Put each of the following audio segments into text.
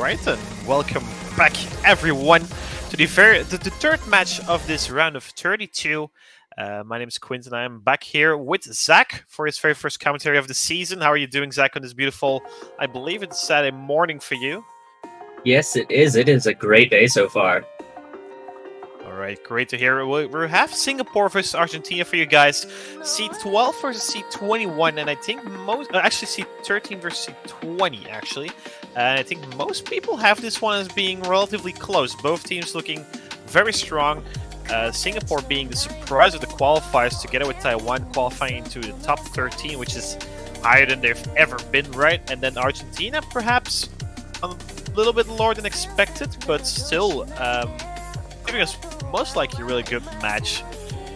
Alright, and welcome back everyone to the third match of this round of 32. My name is Quinton. I am back here with Zach for his very first commentary of the season. How are you doing, Zach, on this beautiful, I believe it's Saturday morning for you? Yes, it is. It is a great day so far. Alright, great to hear. We have Singapore versus Argentina for you guys. Seed 12 versus Seed 21, and I think actually Seed 13 versus Seed 20, actually. And I think most people have this one as being relatively close. Both teams looking very strong. Singapore being the surprise of the qualifiers together with Taiwan qualifying into the top 13, which is higher than they've ever been, right? And then Argentina perhaps a little bit lower than expected, but still giving us most likely a really good match.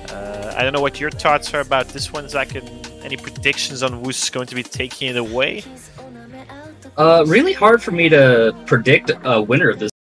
I don't know what your thoughts are about this one, Zach, and any predictions on who's going to be taking it away? Really hard for me to predict a winner of this.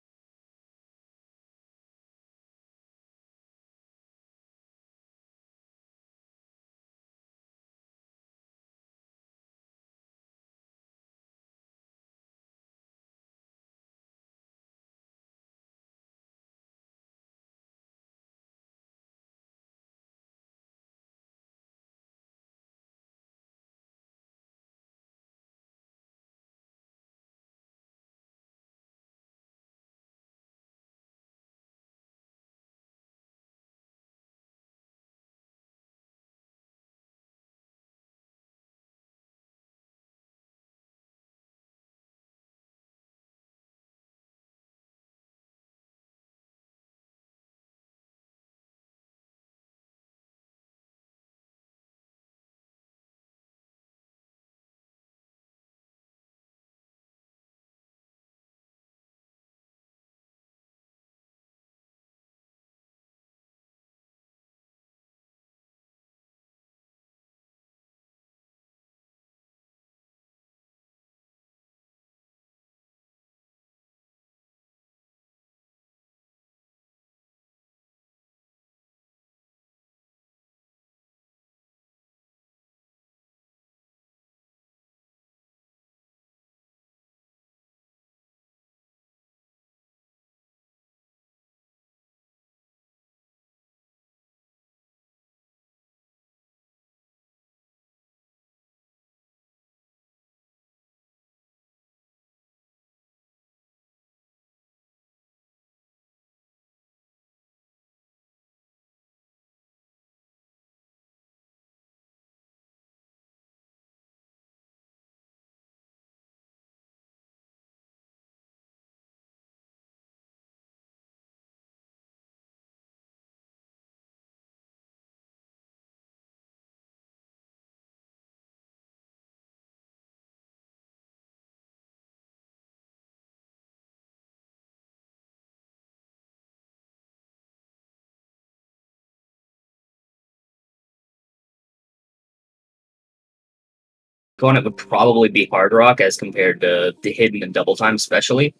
Going, it would probably be Hard Rock as compared to the Hidden and Double Time, especially.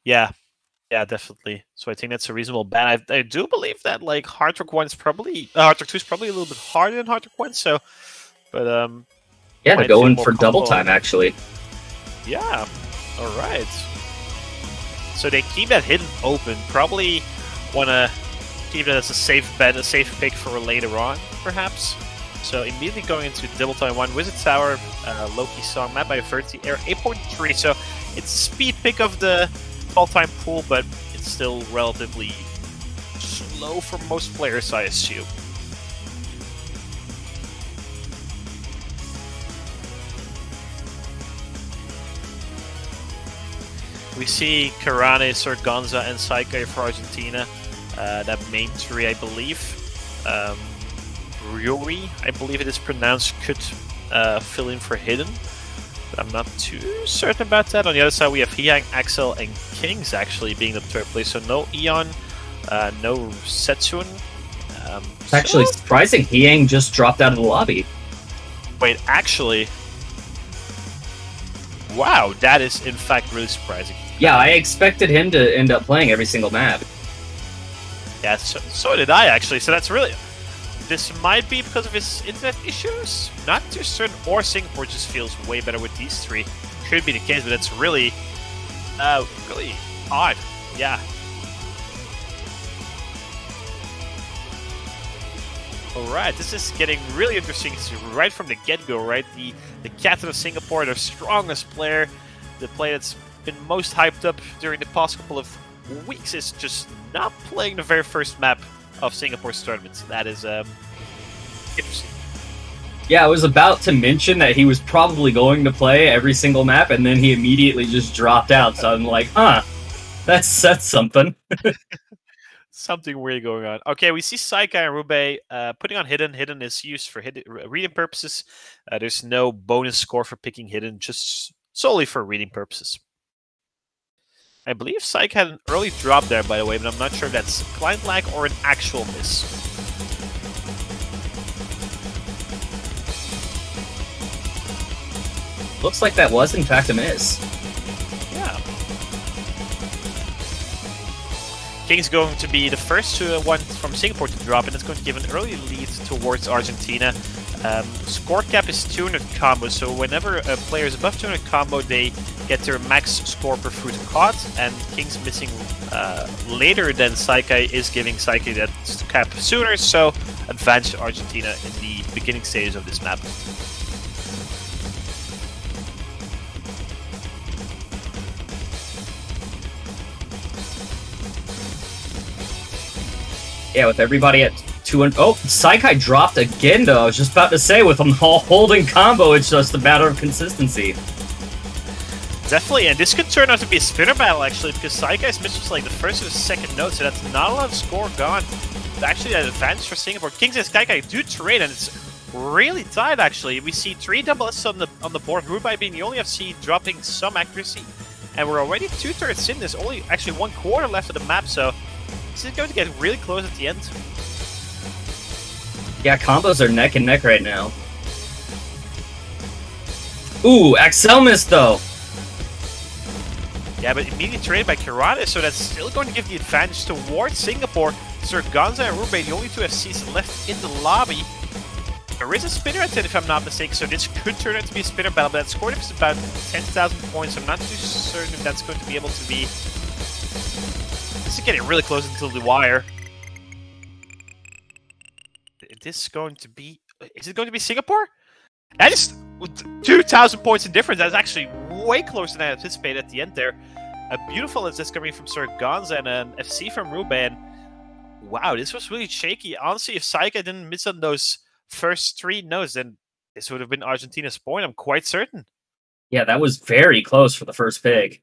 Yeah, definitely. So I think that's a reasonable bet. I do believe that like Hard Rock 1 is probably Hard Rock 2 is probably a little bit harder than Hard Rock 1. So, but yeah, to go in for Double Time actually. Yeah. All right. So they keep that Hidden open. Probably want to keep it as a safe bet, a safe pick for later on, perhaps. So immediately going into Double Time 1, Wizard Tower, Loki Song, map by 30, air 8.3. So it's a speed pick of the all-time pool, but it's still relatively slow for most players, I assume. We see Karane, Sorganza, and Saika for Argentina. That main three, I believe. Ryori, I believe it is pronounced, could fill in for Hidden. But I'm not too certain about that. On the other side, we have Hyang, Axel, and Kings actually being the third place. So no Eon, no Setsune. It's actually surprising Hyang just dropped out of the lobby. Wait, actually... Wow, that is in fact really surprising. Yeah, I expected him to end up playing every single map. Yeah, so did I actually. So that's really... This might be because of his internet issues. Not too certain. Or Singapore just feels way better with these three. could be the case, but that's really, really odd. Yeah. Alright, this is getting really interesting right from the get-go, right? The captain of Singapore, their strongest player, the player that's been most hyped up during the past couple of weeks, is just not playing the very first map of Singapore's tournament. That is interesting. Yeah, I was about to mention that he was probably going to play every single map, and then he immediately just dropped out, so I'm like, huh, that's something. Something weird going on. Okay, we see Saikai and Rube putting on Hidden. Hidden is used for reading purposes. There's no bonus score for picking Hidden, just solely for reading purposes. I believe Saikai had an early drop there, by the way, but I'm not sure if that's client lag or an actual miss. Looks like that was, in fact, a miss. Yeah. King's going to be the first one from Singapore to drop, and it's going to give an early lead towards Argentina. Score cap is 200 combo, so whenever a player is above 200 combo, they get their max score per fruit caught, and King's missing later than Saikai is giving Saikai that cap sooner, so advantage Argentina in the beginning stages of this map. Yeah, with everybody at 200. Oh, Saikai dropped again, though. I was just about to say, with them all holding combo, it's just a matter of consistency. Definitely, and this could turn out to be a spinner battle, actually, because Saikai's miss was like the first or the second note, so that's not a lot of score gone. It's actually an advantage for Singapore. Kings and Saikai do trade, and it's really tight, actually. We see 3 double S on the board, Rubai being the only FC dropping some accuracy, and we're already 2/3 in. There's only actually 1/4 left of the map, so this is going to get really close at the end. Yeah, combos are neck and neck right now. Ooh, Axel missed, though. Yeah, but immediately traded by Kirana, so that's still going to give the advantage towards Singapore. Sir Gonza and Rube, the only 2 FCs left in the lobby. There is a spinner at 10, if I'm not mistaken, so this could turn out to be a spinner battle, but that score is about 10,000 points. I'm not too certain if that's going to be able to be... This is getting really close until the wire. Is it going to be Singapore? That is 2,000 points in difference. That's actually way closer than I anticipated at the end there. A beautiful assist coming from Sir Gonza and an FC from Ruben. Wow, this was really shaky. Honestly, if Saikai didn't miss on those first 3 nodes, then this would have been Argentina's point, I'm quite certain. Yeah, that was very close for the first pick.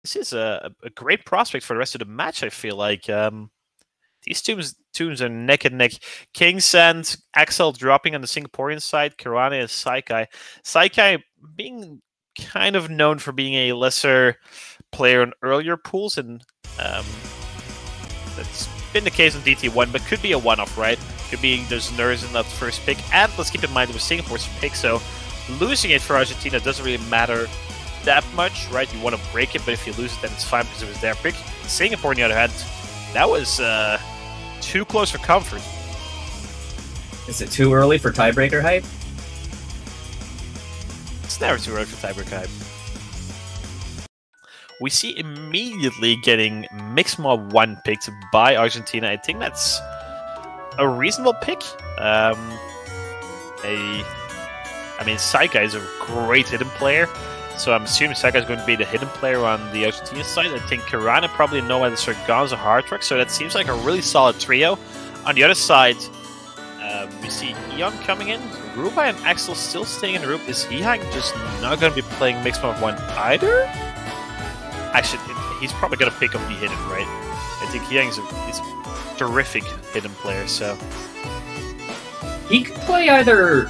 This is a great prospect for the rest of the match, I feel like. These teams are neck and neck. Kings and Axel dropping on the Singaporean side. Kirana is Saikai. Saikai being kind of known for being a lesser player in earlier pools, and that's been the case in DT1, but could be a one-off, right? Could be there's nerves in that first pick, and let's keep in mind it was Singapore's pick, so losing it for Argentina doesn't really matter that much, right? You want to break it, but if you lose it, then it's fine because it was their pick. Singapore, on the other hand, that was too close for comfort. Is it too early for tiebreaker hype? It's never too early for tiebreaker hype. We see immediately getting Mixed Mob 1 picked by Argentina. I think that's a reasonable pick. I mean, Saikai is a great hidden player, so I'm assuming Saikai is going to be the hidden player on the Argentina side. I think Kirana probably know why the Sir Gonza hard truck, so that seems like a really solid trio. On the other side, we see Eon coming in. Rubai and Axel still staying in the group. Is Hihang just not going to be playing Mixed Mob 1 either? Actually, he's probably going to pick up the hidden, right? I think Hihang is a terrific hidden player, so... He could play either...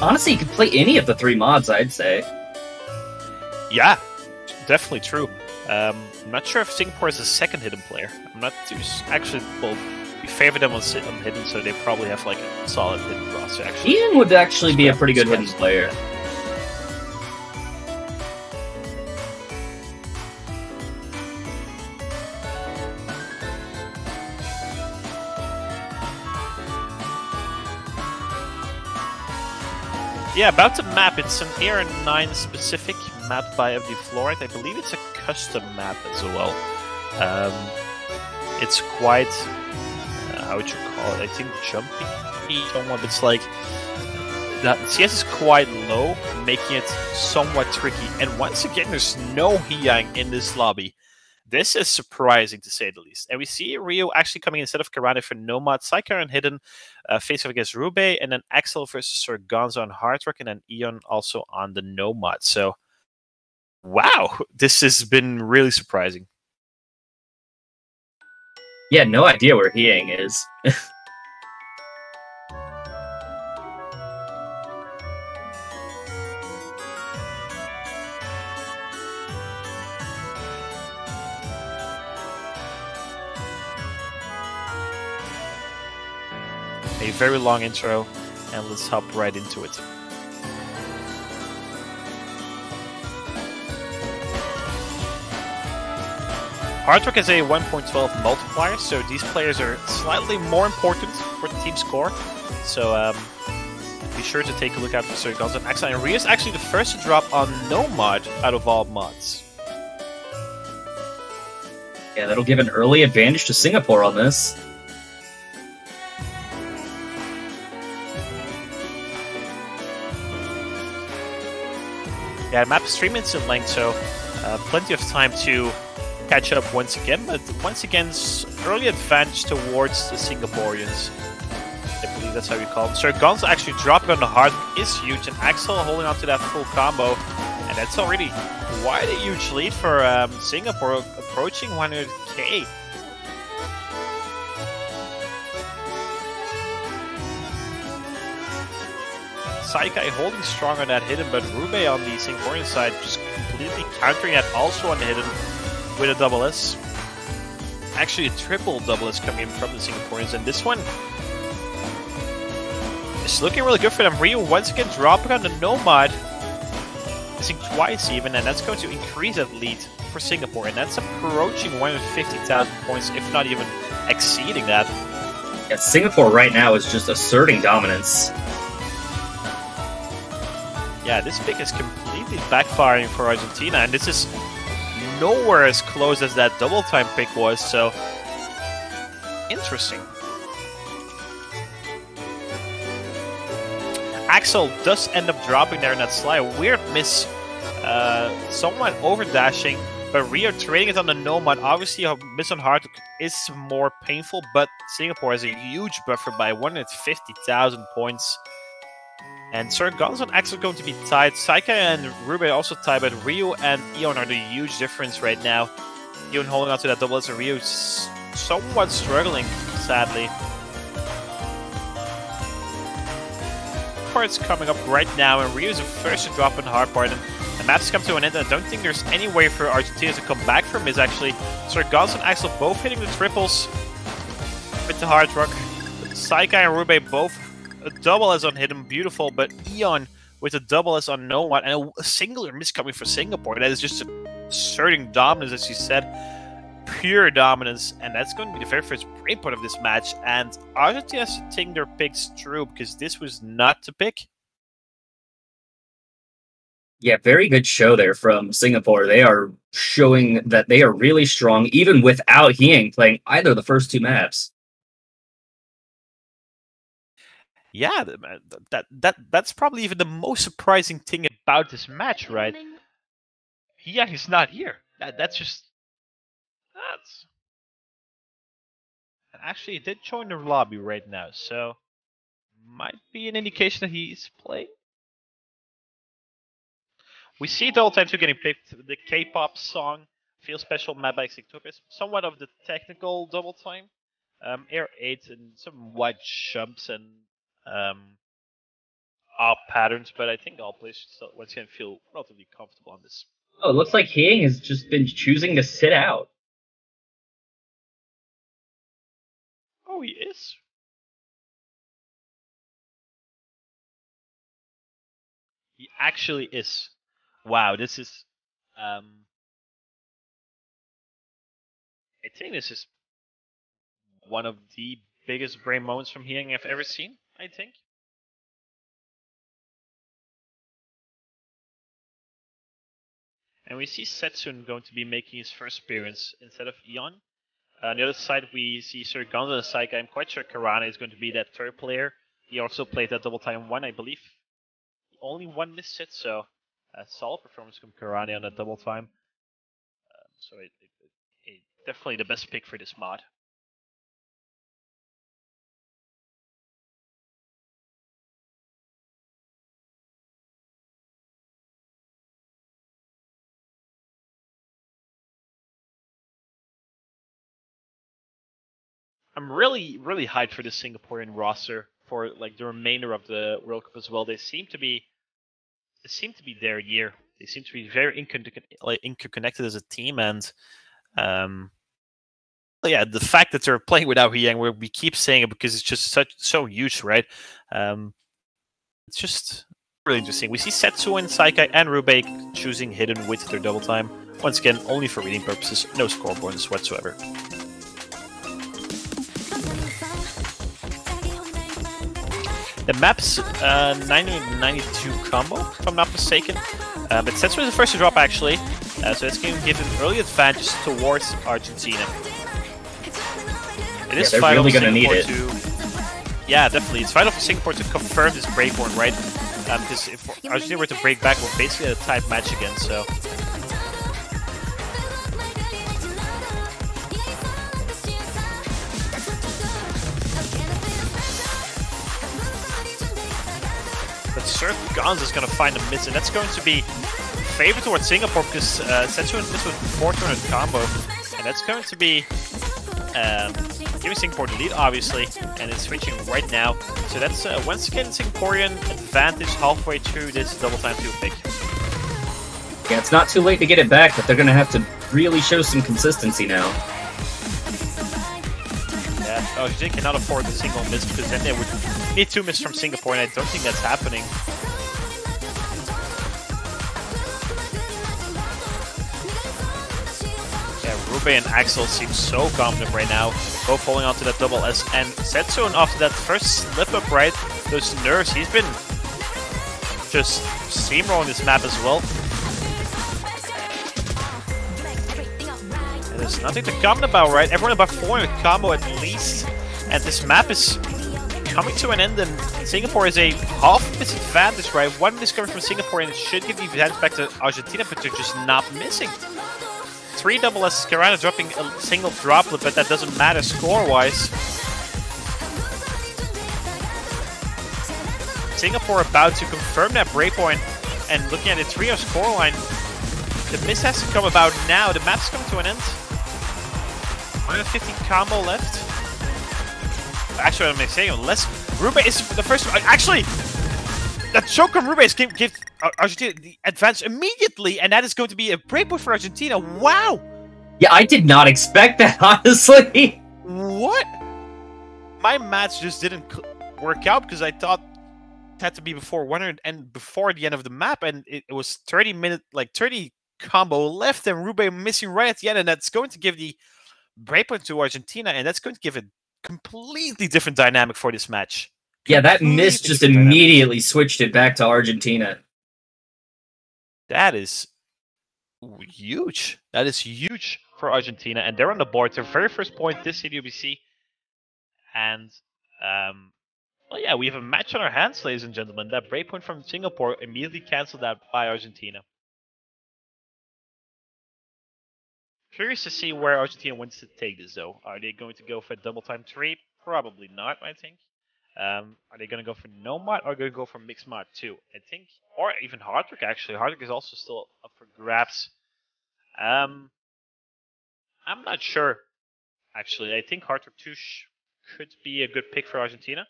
Honestly, he could play any of the 3 mods, I'd say. Yeah, definitely true. I'm not sure if Singapore is a second hidden player. I'm not too... Actually, well, we favor them on hidden, so they probably have like a solid hidden roster, actually. Ian would actually be a pretty good hidden player. Yeah, about the map, it's an Air 9 specific map by FD Fluorite. I believe it's a custom map as well. It's quite, how would you call it? I think jumpy somewhat. It's like, the CS is quite low, making it somewhat tricky. And once again, there's no Hyang in this lobby. This is surprising, to say the least. And we see Rio actually coming instead of Karate for Nomad, Psyker and Hidden, face off against Rube, and then Axel versus Sir Gonzo on Hard Rock, and then Eon also on the Nomad. So, wow, this has been really surprising. Yeah, no idea where Hyang is. A very long intro, and let's hop right into it. Hard Rock is a 1.12 multiplier, so these players are slightly more important for the team score. So be sure to take a look out for Sir Gonzo and Axel. And Rio is actually the first to drop on no mod out of all mods. Yeah, that'll give an early advantage to Singapore on this. Yeah, map is 3 minutes in length, so plenty of time to catch up once again. But once again, early advantage towards the Singaporeans. I believe that's how we call it. Sir Gonzo actually dropping on the hard is huge, and Axel holding on to that full combo. And that's already quite a huge lead for Singapore, approaching 100k. Saikai holding strong on that hidden, but Rube on the Singaporean side just completely countering that also on the hidden with a double S. Actually, a triple double S coming in from the Singaporeans, and this one is looking really good for them. Rio once again dropping on the Nomad, missing twice even, and that's going to increase that lead for Singapore, and that's approaching 150,000 points, if not even exceeding that. Yeah, Singapore right now is just asserting dominance. Yeah, this pick is completely backfiring for Argentina, and this is nowhere as close as that double time pick was, so interesting. Axel does end up dropping there in that slide. A weird miss, somewhat over dashing, but Rio trading it on the Nomad. Obviously, a miss on hard is more painful, but Singapore has a huge buffer by 150,000 points. And Sir Gonzo and Axel going to be tied. Saika and Rube also tied, but Rio and Eon are the huge difference right now. Eon holding on to that double as Rio somewhat struggling, sadly. Part's coming up right now, and Rio's the first to drop in the hard part. And the map's come to an end, and I don't think there's any way for Argentina to come back from this, actually. Sir Gonzo and Axel both hitting the triples with the hard rock. Saika and Rube both a double S on hidden, beautiful, but Eon with a double S on no one, and a singular miss coming for Singapore. That is just asserting dominance, as you said. Pure dominance, and that's going to be the very first break point of this match. And Argentina has to think their picks through, because this was not the pick. Yeah, very good show there from Singapore. They are showing that they are really strong, even without Hyang playing either of the first two maps. Yeah, that's probably even the most surprising thing about this match, right? Yeah, he's not here. That's actually, he did join the lobby right now, so might be an indication that he's playing. We see the whole time too getting picked. The K-pop song "Feel Special" map by Xictopus, somewhat of the technical double time. Air 8 and some wide jumps and off patterns, but I think all players should still once again feel relatively comfortable on this. Oh, it looks like Hyang has just been choosing to sit out. Oh, he is? He actually is. Wow, this is... I think this is one of the biggest brain moments from Hyang I've ever seen, I think. And we see Setsuna going to be making his first appearance instead of Eon. On the other side, we see Sir Gonzo and Saika. I'm quite sure Karane is going to be that third player. He also played that double time 1, I believe. Only one missed it, so a solid performance from Karane on that double time. So definitely the best pick for this mod. I'm really hyped for the Singaporean roster for like the remainder of the World Cup as well. They seem to be their year. They seem to be very interconnected as a team, and yeah, the fact that they're playing without Hyang, where we keep saying it because it's just so huge, right? It's just really interesting. We see Setsu and Saika and Rubei choosing hidden with their double time. Once again, only for reading purposes, no score bonus whatsoever. The map's 992 combo, if I'm not mistaken. But Setsu is the first to drop, actually. So that's going to give an early advantage towards Argentina. It is vital for Singapore yeah, definitely. It's vital for Singapore to confirm this breakpoint, right? Because if Argentina were to break back, we're basically at a tight match again, so... But Sir Gonzo is going to find a miss, and that's going to be favored towards Singapore because Setsu and miss with 400 combo, and that's going to be giving Singapore the lead, obviously, and it's switching right now. So that's once again Singaporean advantage halfway through this double time 2 pick. Yeah, it's not too late to get it back, but they're going to have to really show some consistency now. Yeah, Argentina cannot afford a single miss because then they would need 2 misses from Singapore, and I don't think that's happening. Rubei and Axel seem so confident right now, both holding on to that double S. And Setsu, after that first slip up, right, those nerves, he's been just steamrolling this map as well. And there's nothing to comment about, right? Everyone above 400 combo at least. And this map is coming to an end, and Singapore is a half disadvantage, right? One miss coming from Singapore, and it should give the advantage back to Argentina, but they're just not missing. 3 double S, Karana dropping a single droplet, but that doesn't matter score-wise. Singapore about to confirm that breakpoint, and looking at the 3-0 scoreline, the miss has to come about now. The map's coming to an end. 115 combo left. Actually, I'm saying unless Rubei is the first. Actually, that choke from Rubei gives Argentina the advantage immediately, and that is going to be a breakpoint for Argentina. Wow! Yeah, I did not expect that, honestly. What? My maths just didn't work out because I thought it had to be before 100 and before the end of the map, and it was 30 combo left, and Rubei missing right at the end, and that's going to give the breakpoint to Argentina, and that's going to give a completely different dynamic for this match. Yeah, that miss just immediately switched it back to Argentina. That is huge. That is huge for Argentina, and they're on the board. Their very first point this CWBC, and well, yeah, we have a match on our hands, ladies and gentlemen. That breakpoint from Singapore immediately cancelled out by Argentina. Curious to see where Argentina wants to take this, though. Are they going to go for double time 3? Probably not, I think. Are they going to go for no mod or going to go for mixed mod 2? I think, or even Hardrock, actually. Hardrock is also still up for grabs. I'm not sure, actually. I think Hardrock 2 could be a good pick for Argentina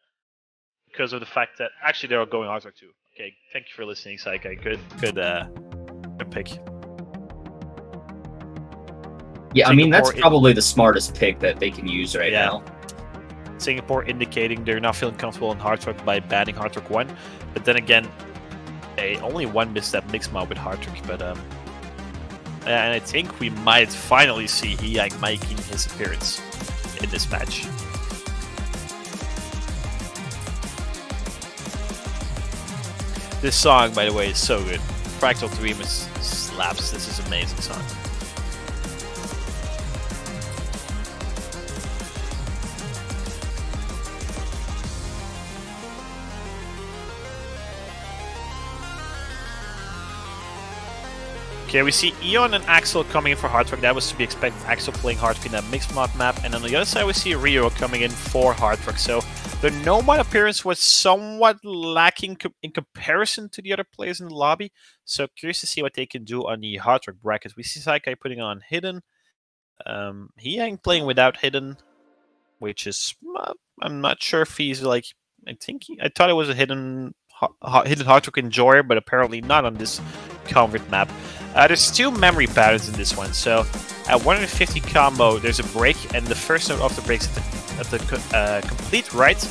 because of the fact that actually they're all going Hardrock 2. Okay, thank you for listening, Saika. Good pick. Yeah, Singapore, I mean, that's probably the smartest pick that they can use right now. Singapore indicating they're not feeling comfortable in Hardrock by banning Hardrock 1. But then again, only one misstep mixed mod with Hardrock. But and I think we might finally see Hyang making his appearance in this match. This song, by the way, is so good. Fractal Dream is slaps. This is amazing song. Okay, we see Eon and Axel coming in for Hard Rock. That was to be expected. Axel playing Hard Rock in that mixed mod map. And on the other side, we see Rio coming in for Hard Rock. So the Nomad appearance was somewhat lacking in comparison to the other players in the lobby. So curious to see what they can do on the Hard Rock bracket. We see Saikai putting on Hidden. He ain't playing without Hidden, which is... I'm not sure if he's like... I thought it was a hidden Hard Rock enjoyer, but apparently not on this Convert map. There's two memory patterns in this one. So at 150 combo, there's a break, and the first note of the break is at the complete right.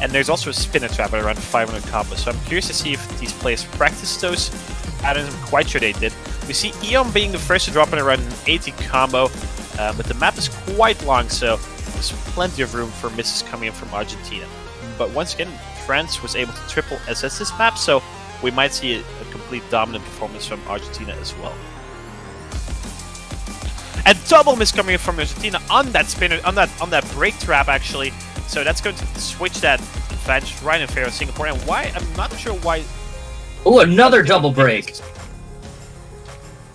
And there's also a spinner trap at around 500 combo. So I'm curious to see if these players practice those patterns. I'm quite sure they did. We see Eon being the first to drop in around an 80 combo, but the map is quite long, so there's plenty of room for misses coming in from Argentina. But once again, France was able to triple SS this map, so we might see a complete dominant performance from Argentina as well. A double miss coming in from Argentina on that spinner, on that break trap actually. So that's going to switch that advantage right in favor of Singapore. And why? I'm not sure why. Oh, another double break.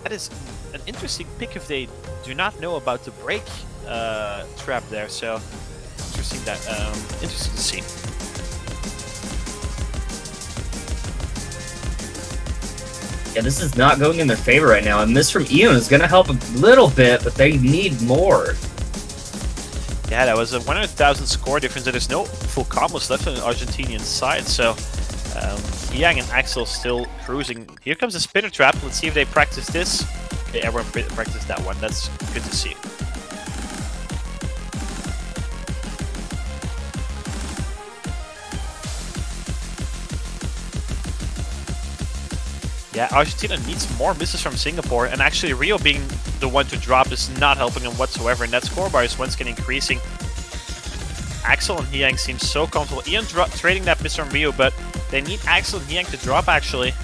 That is an interesting pick if they do not know about the break trap there. So interesting interesting to see. Yeah, this is not going in their favor right now, and this from Eon is going to help a little bit, but they need more. Yeah, that was a 100,000 score difference. There's no full combos left on the Argentinian side, so Yang and Axel still cruising. Here comes a spinner trap. Let's see if they practice this. Okay, everyone practiced that one. That's good to see. Yeah, Argentina needs more misses from Singapore, and actually Rio being the one to drop is not helping them whatsoever, and that score bar is once again increasing. Axel and Hyang seem so comfortable. Ian trading that miss from Rio, but they need Axel and Hyang to drop actually.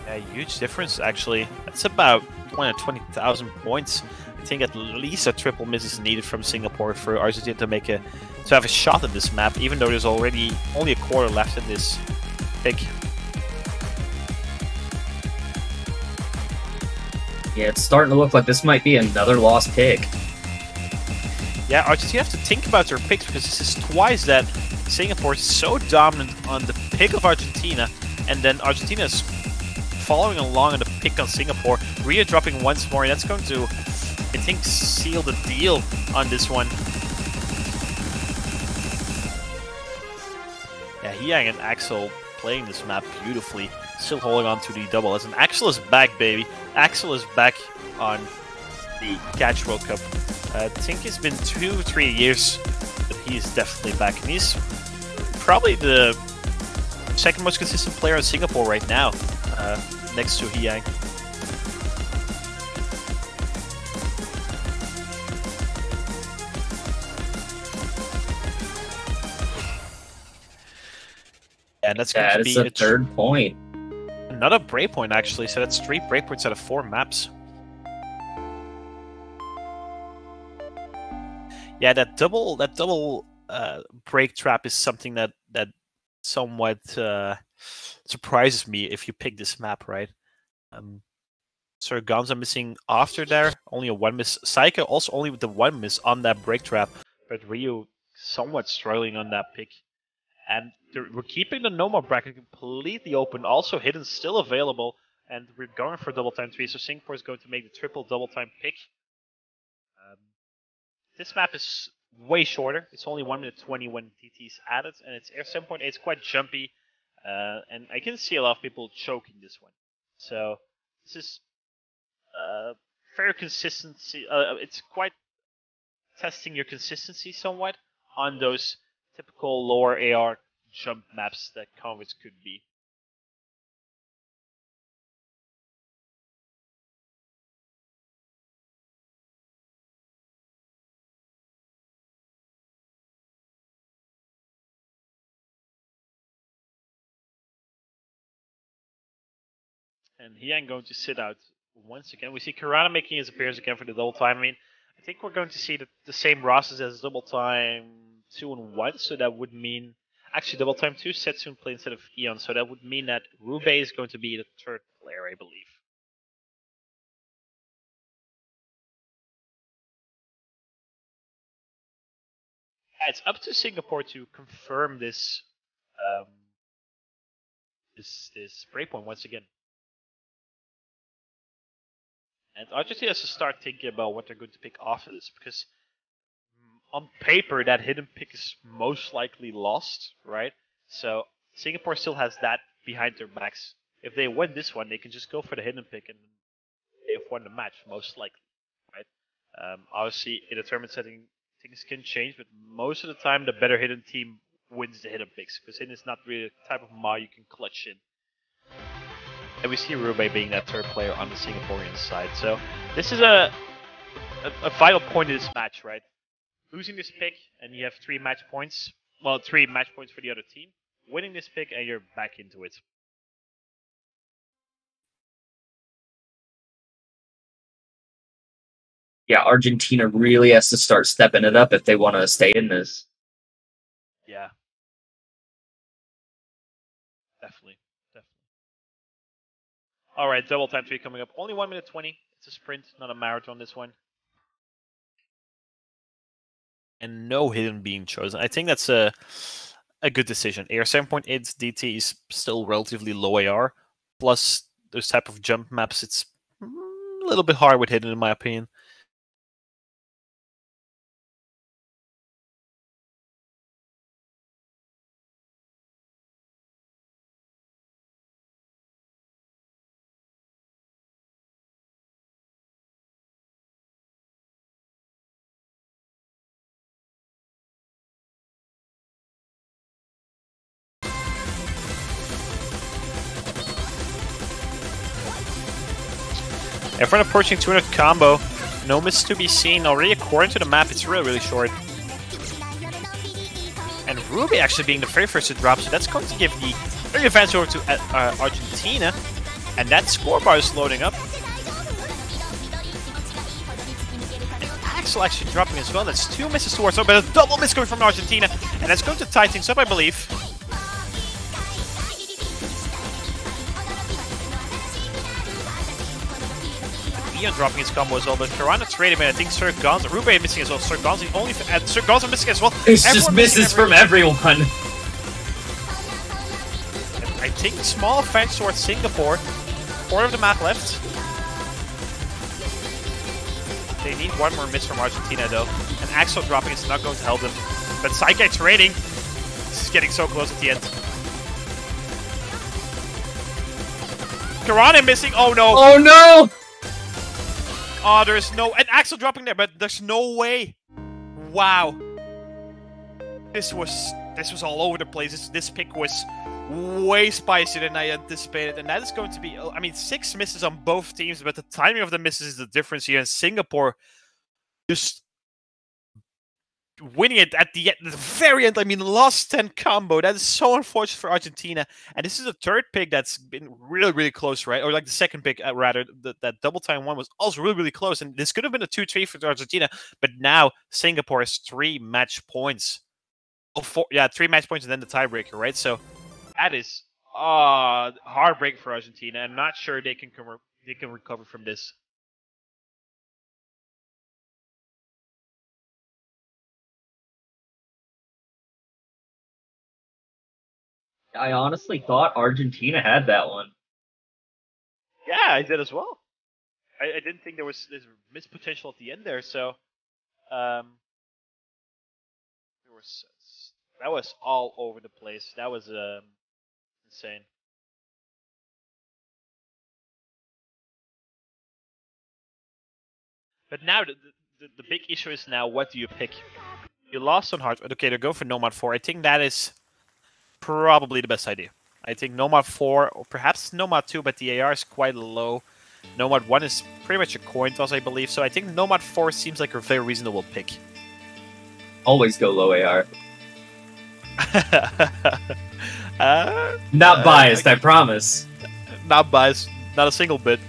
Yeah, huge difference actually. That's about 120,000 points. I think at least a triple miss is needed from Singapore for Argentina to have a shot at this map, even though there's already only a quarter left in this pick. Yeah, it's starting to look like this might be another lost pick. Yeah, Argentina have to think about their picks, because this is twice that Singapore is so dominant on the pick of Argentina, and then Argentina is following along on the pick on Singapore. Rio dropping once more, and that's going to, I think, seal the deal on this one. Yeah, Hyang and Axel playing this map beautifully, still holding on to the double. And Axel is back, baby. Axel is back on the Catch World Cup. I think it's been 2-3 years, but he's definitely back. And he's probably the second most consistent player in Singapore right now, next to Hyang. And that's going to be a third point. Another breakpoint actually, so that's 3 breakpoints out of 4 maps. Yeah, that double break trap is something that somewhat surprises me if you pick this map, right? Sir Gonza missing after there, only a 1 miss. Saika also only with the 1 miss on that break trap, but Ryu somewhat struggling on that pick. And we're keeping the Nomad bracket completely open. Also, Hidden still available. And we're going for double time 3. So Singapore is going to make the triple double time pick. This map is way shorter. It's only 1 minute 20 when TT is added. And it's Air 7.8. It's quite jumpy. And I can see a lot of people choking this one. So this is fair consistency. It's quite testing your consistency somewhat on those typical lower AR jump maps that Converts could be. And he ain't going to sit out once again. We see Karana making his appearance again for the double time. I mean, I think we're going to see the same rosters as double time 2 and 1, so that would mean actually double time 2 Setsune play instead of Eon, so that would mean that Rube is going to be the third player, I believe. Yeah, it's up to Singapore to confirm this this breakpoint once again. And Argentina has to start thinking about what they're going to pick after this, because on paper that hidden pick is most likely lost, right? So Singapore still has that behind their backs. If they win this one, they can just go for the hidden pick and they've won the match, most likely, right? Obviously, in a tournament setting, things can change, but most of the time, the better hidden team wins the hidden picks, because hidden is not really the type of Ma you can clutch in. And we see Rube being that third player on the Singaporean side. So this is a vital point in this match, right? Losing this pick and you have 3 match points. Well, 3 match points for the other team. Winning this pick and you're back into it. Yeah, Argentina really has to start stepping it up if they want to stay in this. Yeah. Definitely. Alright, double time 3 coming up. Only 1 minute 20. It's a sprint, not a marathon this one. And no hidden being chosen. I think that's a good decision. AR 7.8 DT is still relatively low AR. Plus, those type of jump maps, it's a little bit hard with hidden in my opinion. Everyone approaching 200 combo. No miss to be seen. Already according to the map, it's really short. And Ruby actually being the very first to drop, so that's going to give the early advance over to Argentina. And that scoreboard is loading up. And Axel actually dropping as well. That's 2 misses towards her, but a double miss coming from Argentina. And that's going to tie things up, I believe. Ian dropping his combo as well, but Karana trading, man. I think Sir Gonzo, Rube missing as well. Sir Gonzo only, and Sir Gonzo missing as well. It's just misses from everyone. I think small advantage towards Singapore. Quarter of the map left. They need 1 more miss from Argentina though, and Axel dropping is not going to help them. But Psyche trading. This is getting so close at the end. Karana missing. Oh no! Oh no! Oh, there's no... And Axel dropping there, but there's no way. Wow. This was all over the place. This pick was way spicier than I anticipated. And that is going to be... I mean, 6 misses on both teams, but the timing of the misses is the difference here. And Singapore just winning it at the very end. I mean, last 10 combo. That is so unfortunate for Argentina. And this is the third pick that's been really close, right? Or like the second pick, rather. That double time one was also really close. And this could have been a 2-3 for Argentina. But now Singapore has 3 match points. Oh, 4, yeah, 3 match points and then the tiebreaker, right? So that is heartbreak for Argentina. I'm not sure they can recover from this. I honestly thought Argentina had that one. Yeah, I did as well. I didn't think there's missed potential at the end there, so that was all over the place. That was insane. But now the big issue is now, what do you pick? You lost on hard. Okay, they're going for Nomad 4. I think that is probably the best idea. I think Nomad 4, or perhaps Nomad 2, but the AR is quite low. Nomad 1 is pretty much a coin toss, I believe. So I think Nomad 4 seems like a very reasonable pick. Always go low AR. Not biased, I promise. Not biased. not a single bit.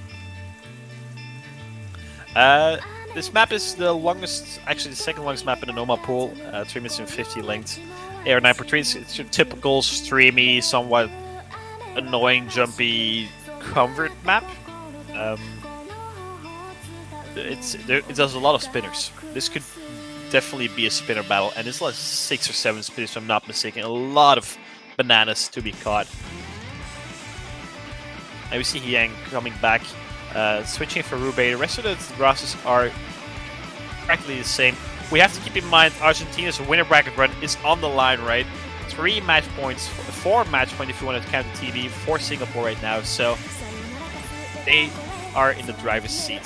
This map is the longest, actually the second longest map in the normal pool, 3 minutes and 50 length. AR9.3, it's your typical streamy, somewhat annoying, jumpy, convert map. It does a lot of spinners. This could definitely be a spinner battle, and it's like 6 or 7 spinners if I'm not mistaken. A lot of bananas to be caught. And we see Yang coming back, switching for Rube. The rest of the rosters are practically the same. We have to keep in mind Argentina's winner bracket run is on the line, right? 3 match points, 4 match points if you want to count the TV for Singapore right now. So they are in the driver's seat.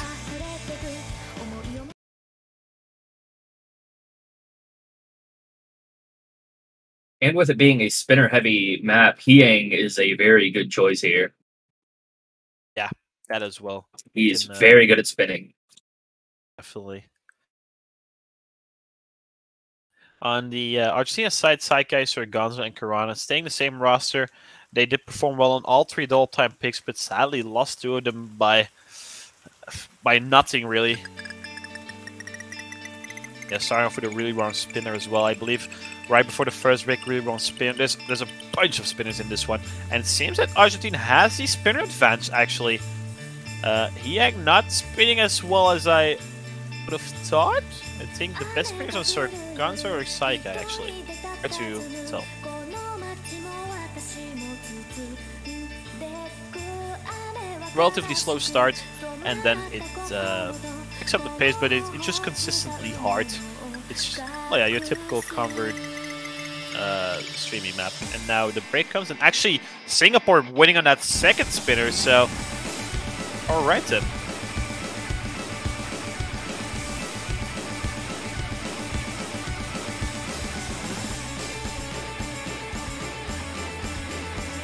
And with it being a spinner-heavy map, Hyang is a very good choice here. Yeah, that as well. He's very good at spinning. Definitely. On the Argentina side, Saikais, Gonzo, and Karana staying the same roster. They did perform well on all 3 double-time picks, but sadly lost 2 of them by nothing, really. Yeah, starting off with a really wrong spinner as well, I believe. Right before the first rig, really wrong spin. There's a bunch of spinners in this one. And it seems that Argentina has the spinner advantage, actually. Hyang not spinning as well as I would have thought. I think the best spinners are Sir Gonzo or Saika, actually. Hard to tell. Relatively slow start, and then it picks up the pace, but it's just consistently hard. It's just, oh yeah, your typical convert streamy map. And now the break comes, and actually Singapore winning on that second spinner, so alright then.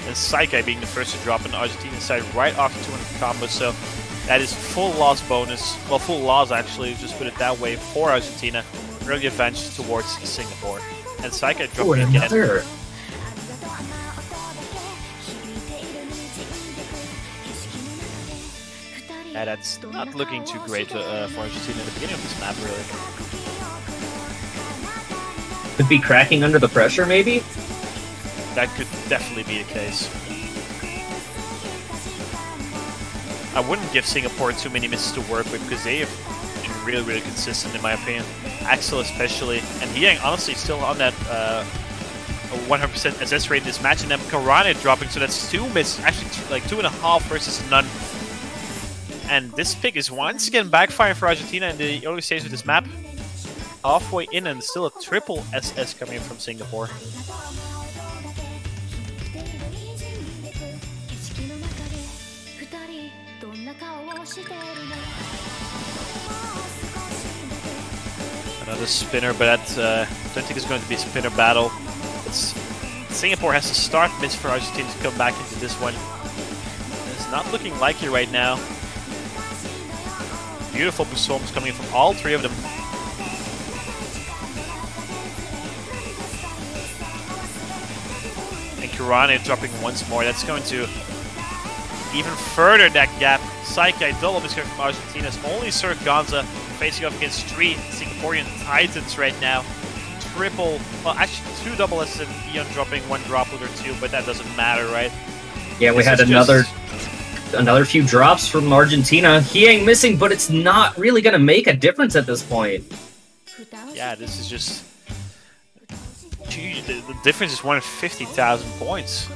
And Saikai being the first to drop on the Argentina side right after 200 combos, so that is full loss bonus. Well, full loss actually, just put it that way, for Argentina. Early advantage towards Singapore. And Saikai dropping again. Yeah, that's not looking too great for Argentina at the beginning of this map, really. Could be cracking under the pressure, maybe? That could definitely be the case. I wouldn't give Singapore too many misses to work with because they have been really, really consistent in my opinion. Axel especially, and Hyang honestly still on that 100% SS rate in this match, and then Karane dropping, so that's 2 misses, actually like 2.5 versus none. And this pick is once again backfiring for Argentina in the early stage of this map. Halfway in and still a triple SS coming in from Singapore. Another spinner, but I don't think it's going to be a spinner battle. Singapore has to start miss for Argentina to come back into this one. It's not looking like it right now. Beautiful performance coming in from all 3 of them. And Karane dropping once more. That's going to even further that gap. Saikai double miscarry from Argentina's only Sir Gonza facing off against 3 Singaporean Titans right now. Triple, well actually 2 double S and Eon dropping 1 droplet or 2, but that doesn't matter, right? Yeah, we had another few drops from Argentina. Hyang missing, but it's not really going to make a difference at this point. Yeah, this is just... The difference is 150,000 points.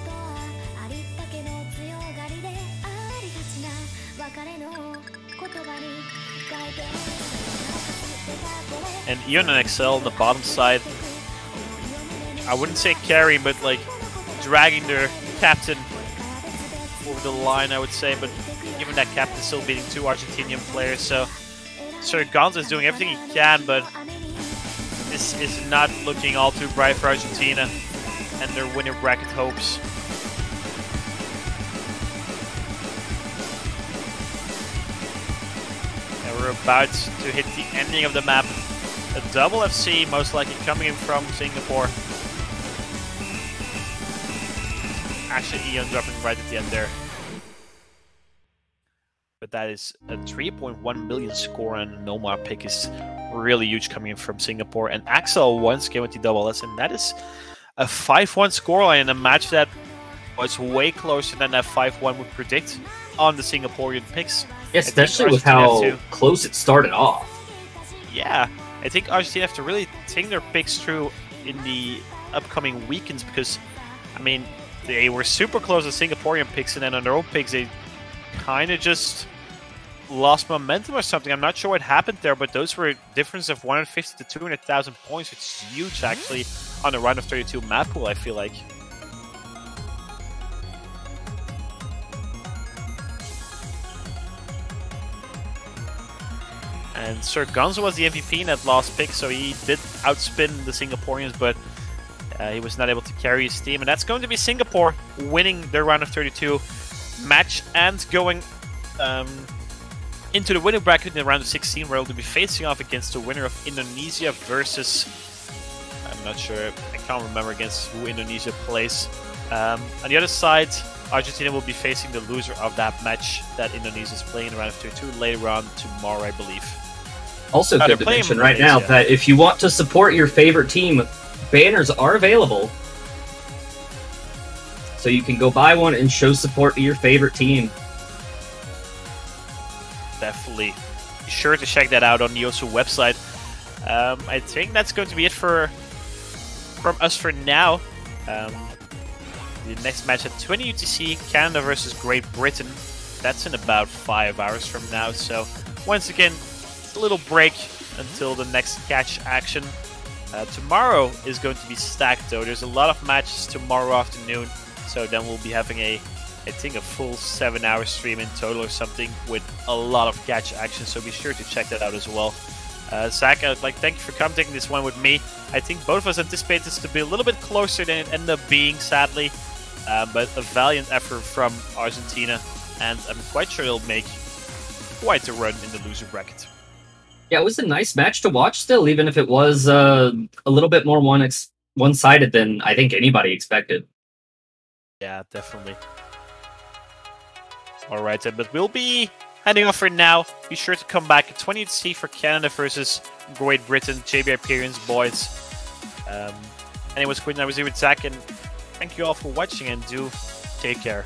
And Eon and XL on the bottom side, I wouldn't say carry, but like dragging their captain over the line, I would say. But given that captain still beating 2 Argentinian players, so Sir Gonza is doing everything he can, but this is not looking all too bright for Argentina and their winner bracket hopes. And we're about to hit the ending of the map. A double FC, most likely coming in from Singapore. Actually, Eon dropping right at the end there. but that is a 3.1 million score, and Nomar pick is really huge coming in from Singapore. And Axel once came with the double S, and that is a 5-1 scoreline in a match that was way closer than that 5-1 would predict on the Singaporean picks. Yeah, especially with how close it started off. Yeah, I think Argentina have to really think their picks through in the upcoming weekends, because, I mean, they were super close to Singaporean picks, and then on their own picks, they kind of just lost momentum or something. I'm not sure what happened there, but those were a difference of 150 to 200,000 points, which is huge, actually, on a round of 32 map pool, I feel like. And Sir Gonzo was the MVP in that last pick, so he did outspin the Singaporeans, but he was not able to carry his team. And that's going to be Singapore winning their round of 32 match and going into the winning bracket in the round of 16, where they'll be facing off against the winner of Indonesia versus... I'm not sure, I can't remember against who Indonesia plays. On the other side, Argentina will be facing the loser of that match that Indonesia is playing in the round of 32 later on tomorrow, I believe. Also, good to mention right now that if you want to support your favorite team, banners are available. So you can go buy one and show support to your favorite team. Definitely. Be sure to check that out on the Yosu website. I think that's going to be it from us for now. The next match at 20 UTC, Canada versus Great Britain. That's in about 5 hours from now. So once again, a little break until the next catch action. Tomorrow is going to be stacked though. There's a lot of matches tomorrow afternoon. So then we'll be having I think a full 7-hour stream in total or something with a lot of catch action. So be sure to check that out as well. Zach, I'd like thank you for commentating this one with me. I think both of us anticipate this to be a little bit closer than it ended up being, sadly. But a valiant effort from Argentina, and I'm quite sure they'll make quite a run in the loser bracket. Yeah, it was a nice match to watch still, even if it was a little bit more one-sided than I think anybody expected. Yeah, definitely. All right, then, but we'll be heading off for now. Be sure to come back at 20 UTC for Canada versus Great Britain, JB Hyperions, boys. And it was Quinn, I was here with Zach, and thank you all for watching, and do take care.